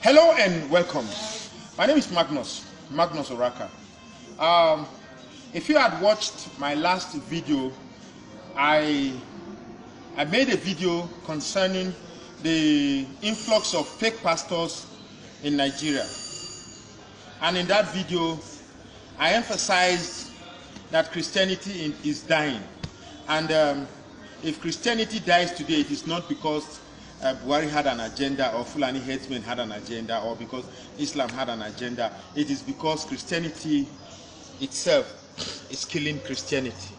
Hello and welcome. My name is Magnus Oraka. If you had watched my last video, I made a video concerning the influx of fake pastors in Nigeria. And in that video, I emphasized that Christianity is dying. And if Christianity dies today, it is not because Buhari had an agenda, or Fulani headsmen had an agenda, or because Islam had an agenda. It is because Christianity itself is killing Christianity.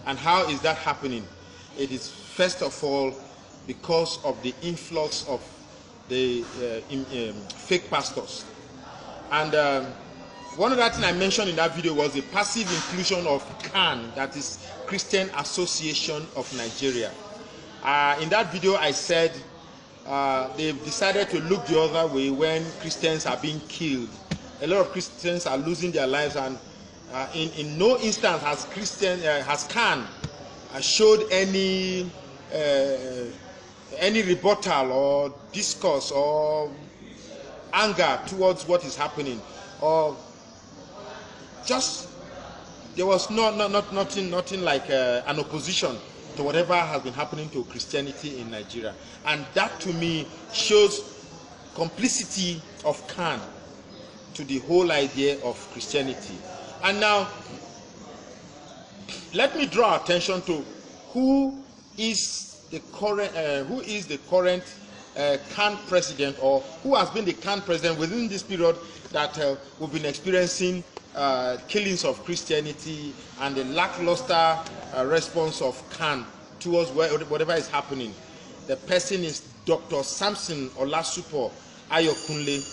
And how is that happening? It is first of all because of the influx of the fake pastors. And one other thing I mentioned in that video was the passive inclusion of CAN, that is Christian Association of Nigeria. In that video I said they've decided to look the other way when Christians are being killed. A lot of Christians are losing their lives, and in no instance has CAN showed any rebuttal or discourse or anger towards what is happening, or just there was nothing like an opposition to whatever has been happening to Christianity in Nigeria. And that to me shows complicity of CAN to the whole idea of Christianity. And now let me draw attention to who is the current CAN president, or who has been the CAN president within this period that we've been experiencing killings of Christianity and the lackluster response of CAN towards whatever is happening. The person is Dr. Samson Olasupo Ayokunle.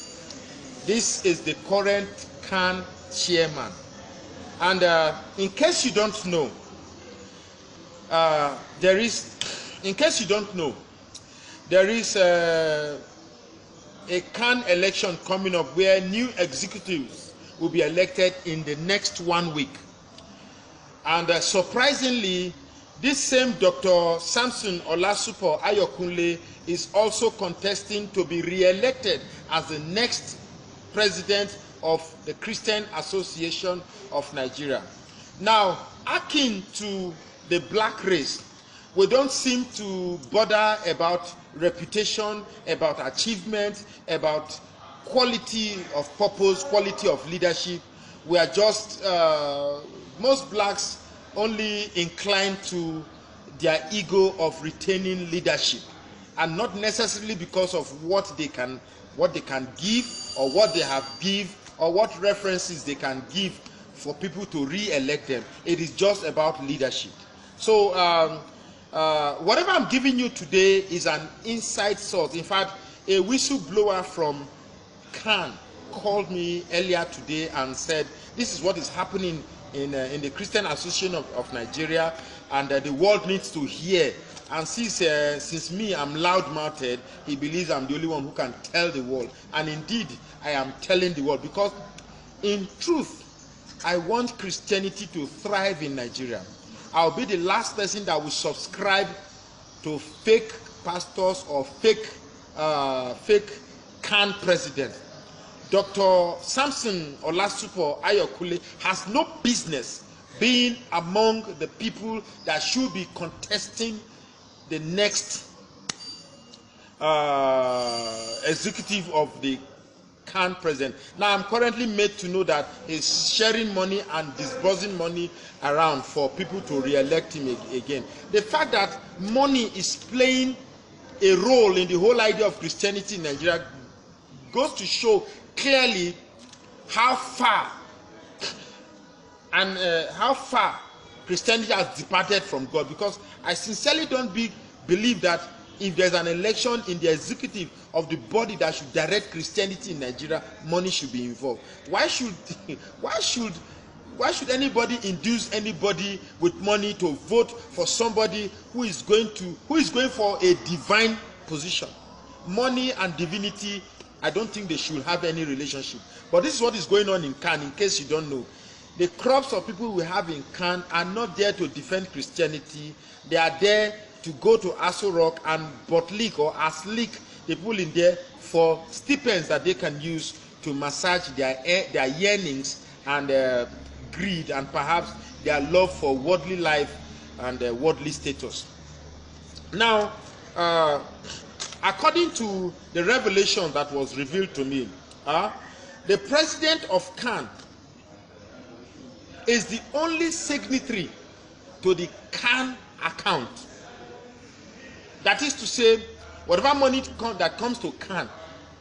This is the current CAN chairman. And in case you don't know, there is a CAN election coming up where new executives will be elected in the next 1 week. And surprisingly, this same Dr. Samson Olasupo Ayokunle is also contesting to be re-elected as the next president of the Christian Association of Nigeria. Now, akin to the black race, we don't seem to bother about reputation, about achievement, about quality of purpose, quality of leadership. We are just, most blacks only inclined to their ego of retaining leadership, and not necessarily because of what they can give, or what they have give, or what references they can give for people to re-elect them. It is just about leadership. So whatever I'm giving you today is an inside source. In fact, a whistleblower from CAN called me earlier today and said this is what is happening in the Christian Association of Nigeria, and the world needs to hear. And since me, I'm loud-mouthed, he believes I'm the only one who can tell the world. And indeed, I am telling the world, because in truth, I want Christianity to thrive in Nigeria. I'll be the last person that will subscribe to fake pastors or fake CAN president. Dr. Samson Olasupo Ayokunle has no business being among the people that should be contesting the next executive of the CAN president. Now, I'm currently made to know that he's sharing money and disbursing money around for people to re-elect him again. The fact that money is playing a role in the whole idea of Christianity in Nigeria goes to show clearly how far Christianity has departed from God. Because I sincerely don't believe that if there's an election in the executive of the body that should direct Christianity in Nigeria, money should be involved. Why should anybody induce anybody with money to vote for somebody who is going for a divine position? Money and divinity, I don't think they should have any relationship. But this is what is going on in CAN, in case you don't know. The crops of people we have in CAN are not there to defend Christianity. They are there to go to Aso Rock and bootlick or aslick they put in there for stipends that they can use to massage their yearnings and greed, and perhaps their love for worldly life and worldly status. Now, according to the revelation that was revealed to me, the president of CAN is the only signatory to the CAN account. That is to say, whatever money that comes to CAN,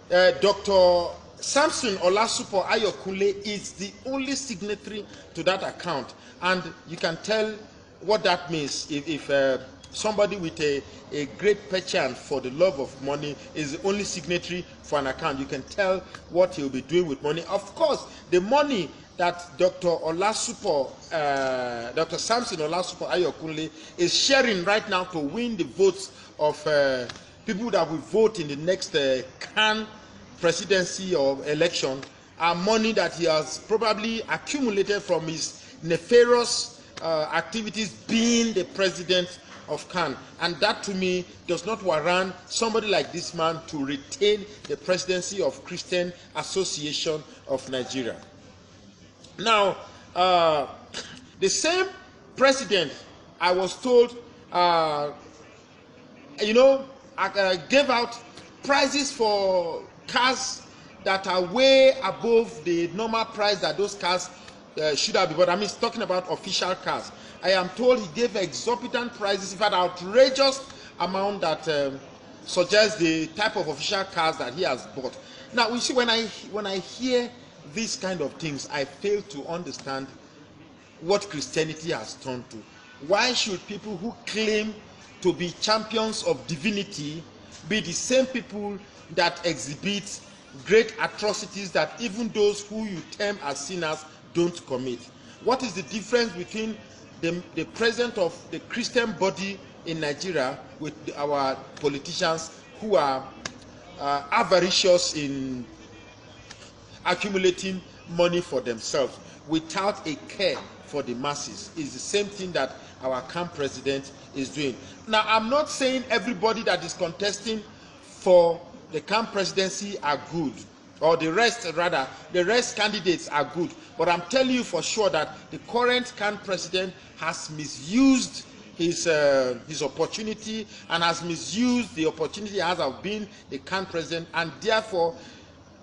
Dr. Samson Olasupo Ayokunle is the only signatory to that account. And you can tell what that means if somebody with a great penchant for the love of money is the only signatory for an account. You can tell what he'll be doing with money. Of course, the money that Dr. Samson Olasupo Ayokunle is sharing right now to win the votes of people that will vote in the next CAN presidency or election are money that he has probably accumulated from his nefarious activities being the president of CAN. And that to me does not warrant somebody like this man to retain the presidency of Christian Association of Nigeria. Now, the same president, I was told, gave out prices for cars that are way above the normal price that those cars should have been. But I mean, talking about official cars. I am told he gave exorbitant prices, in fact, outrageous amount that suggests the type of official cars that he has bought. Now, you see, when I hear these kind of things, I fail to understand what Christianity has turned to. Why should people who claim to be champions of divinity be the same people that exhibit great atrocities that even those who you term as sinners don't commit? What is the difference between the president of the Christian body in Nigeria with our politicians who are avaricious in accumulating money for themselves without a care for the masses? Is the same thing that our CAN president is doing. Now, I'm not saying everybody that is contesting for the CAN presidency are good, or the rest candidates are good, but I'm telling you for sure that the current CAN president has misused his opportunity, and has misused the opportunity he has of being the CAN president, and therefore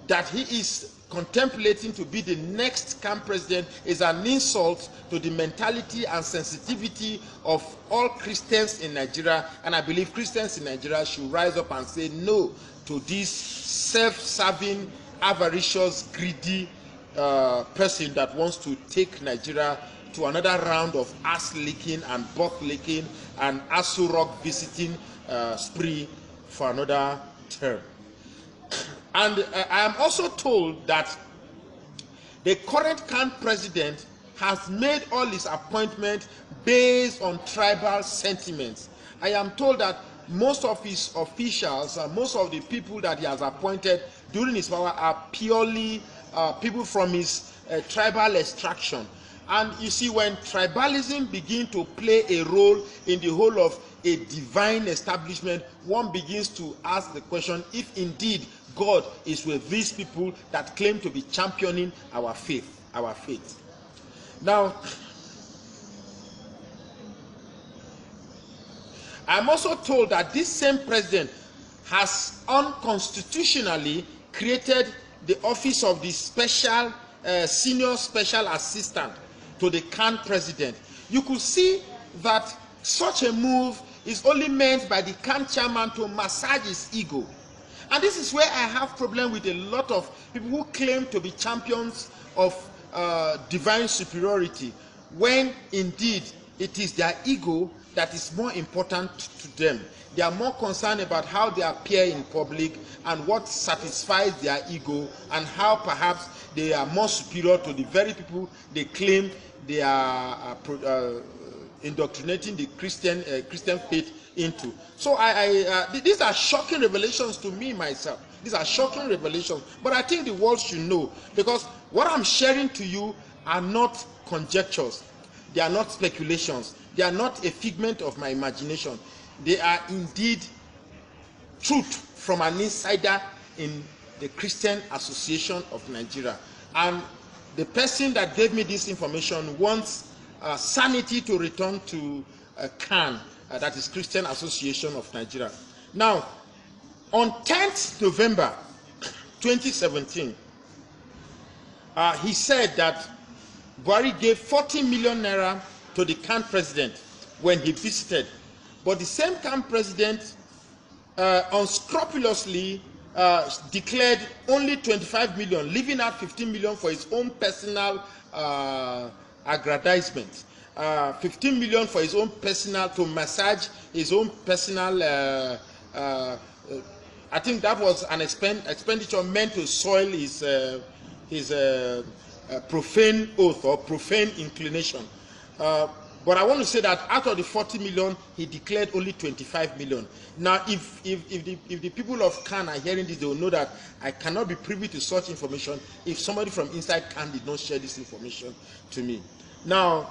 that he is contemplating to be the next CAN president is an insult to the mentality and sensitivity of all Christians in Nigeria. And I believe Christians in Nigeria should rise up and say no to this self-serving, avaricious, greedy person that wants to take Nigeria to another round of ass licking and butt licking and Aso Rock visiting spree for another term. And I am also told that the current CAN president has made all his appointments based on tribal sentiments. I am told that most of his officials, most of the people that he has appointed during his power are purely people from his tribal extraction. And you see, when tribalism begins to play a role in the whole of a divine establishment, one begins to ask the question if indeed God is with these people that claim to be championing our faith. Now, I'm also told that this same president has unconstitutionally created the office of the senior special assistant to the CAN president. You could see that such a move is only meant by the CAN chairman to massage his ego. And this is where I have problem with a lot of people who claim to be champions of divine superiority, when indeed it is their ego that is more important to them. They are more concerned about how they appear in public and what satisfies their ego, and how perhaps they are more superior to the very people they claim they are indoctrinating the Christian faith into. So these are shocking revelations to me myself. These are shocking revelations, but I think the world should know, because what I'm sharing to you are not conjectures, they are not speculations, they are not a figment of my imagination. They are indeed truth from an insider in the Christian Association of Nigeria. And the person that gave me this information wants sanity to return to CAN, that is Christian Association of Nigeria. Now, on 10th November 2017, he said that Buhari gave 40 million naira to the CAN president when he visited. But the same CAN president unscrupulously declared only 25 million, leaving out 15 million for his own personal aggrandizement. 15 million for his own personal, to massage his own personal, I think that was an expenditure meant to soil his profane oath or profane inclination. But I want to say that out of the 40 million, he declared only 25 million. Now, if the people of CAN are hearing this, they will know that I cannot be privy to such information if somebody from inside CAN did not share this information to me. Now,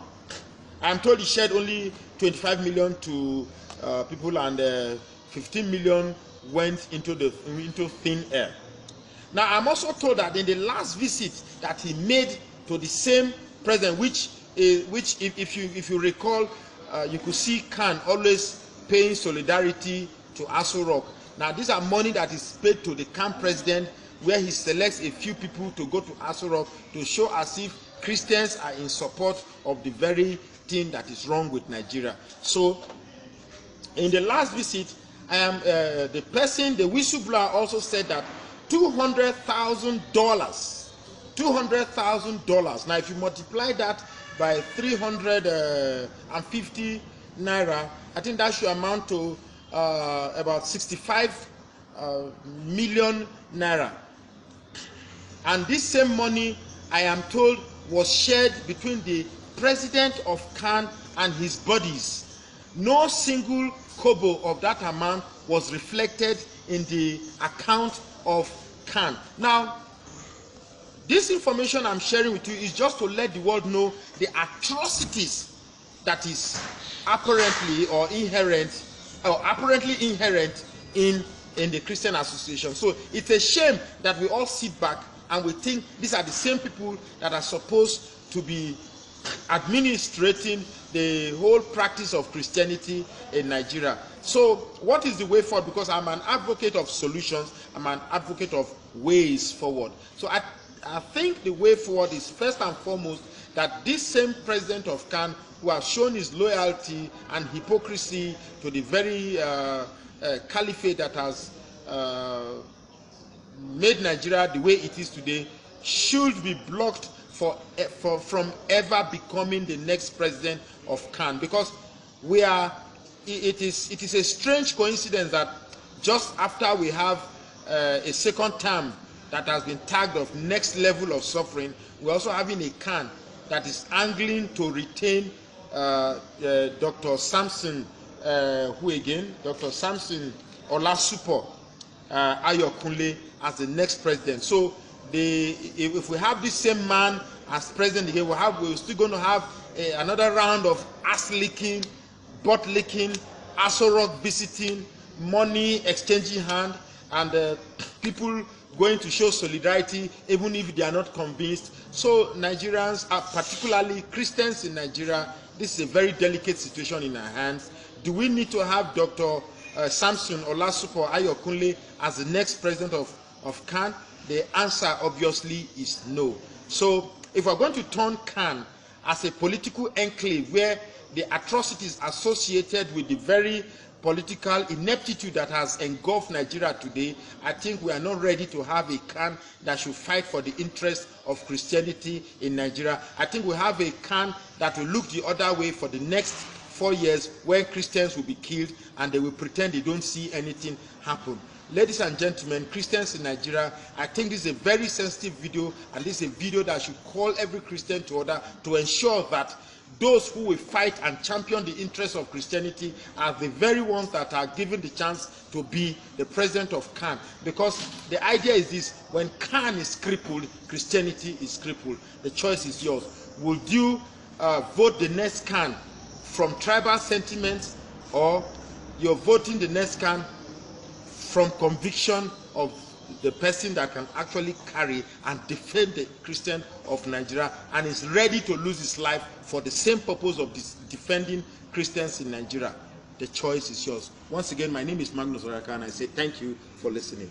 I'm told he shared only 25 million to people, and 15 million went into thin air. Now, I'm also told that in the last visit that he made to the same president, which if you recall, you could see CAN always paying solidarity to Aso Rock. Now, these are money that is paid to the CAN president, where he selects a few people to go to Aso Rock to show as if Christians are in support of the very thing that is wrong with Nigeria. So, in the last visit, the whistleblower also said that $200,000. $200,000. Now, if you multiply that by 350 naira, I think that should amount to about 65 million naira. And this same money, I am told, was shared between the president of CAN and his buddies. No single kobo of that amount was reflected in the account of CAN. Now, this information I'm sharing with you is just to let the world know the atrocities that is apparently inherent in the Christian Association. So it's a shame that we all sit back and we think these are the same people that are supposed to be administrating the whole practice of Christianity in Nigeria. So what is the way forward? Because I'm an advocate of solutions, I'm an advocate of ways forward. So I think the way forward is first and foremost that this same president of CAN, who has shown his loyalty and hypocrisy to the very caliphate that has made Nigeria the way it is today, should be blocked from ever becoming the next president of CAN. Because it is a strange coincidence that just after we have a second term that has been tagged of next level of suffering, we're also having a CAN that is angling to retain Dr. Samson, Dr. Samson Olasupo Ayokunle as the next president. So if we have this same man as president again, we're still going to have another round of ass licking, butt licking, Aso Rock visiting, money exchanging hand, and people going to show solidarity even if they are not convinced. So Nigerians, particularly Christians in Nigeria, this is a very delicate situation in our hands. Do we need to have Dr. Samson Olasupo Ayokunle as the next president of CAN? The answer obviously is no. So if we're going to turn CAN as a political enclave where the atrocities associated with the very political ineptitude that has engulfed Nigeria today, I think we are not ready to have a CAN that should fight for the interest of Christianity in Nigeria. I think we have a CAN that will look the other way for the next 4 years, where Christians will be killed and they will pretend they don't see anything happen. Ladies and gentlemen, Christians in Nigeria, I think this is a very sensitive video, and this is a video that should call every Christian to order to ensure that those who will fight and champion the interests of Christianity are the very ones that are given the chance to be the president of CAN. Because the idea is this: when CAN is crippled, Christianity is crippled. The choice is yours. Would you vote the next CAN from tribal sentiments, or you're voting the next CAN from conviction of the person that can actually carry and defend the Christian of Nigeria and is ready to lose his life for the same purpose of defending Christians in Nigeria. The choice is yours. Once again, my name is Magnus Oraka, and I say thank you for listening.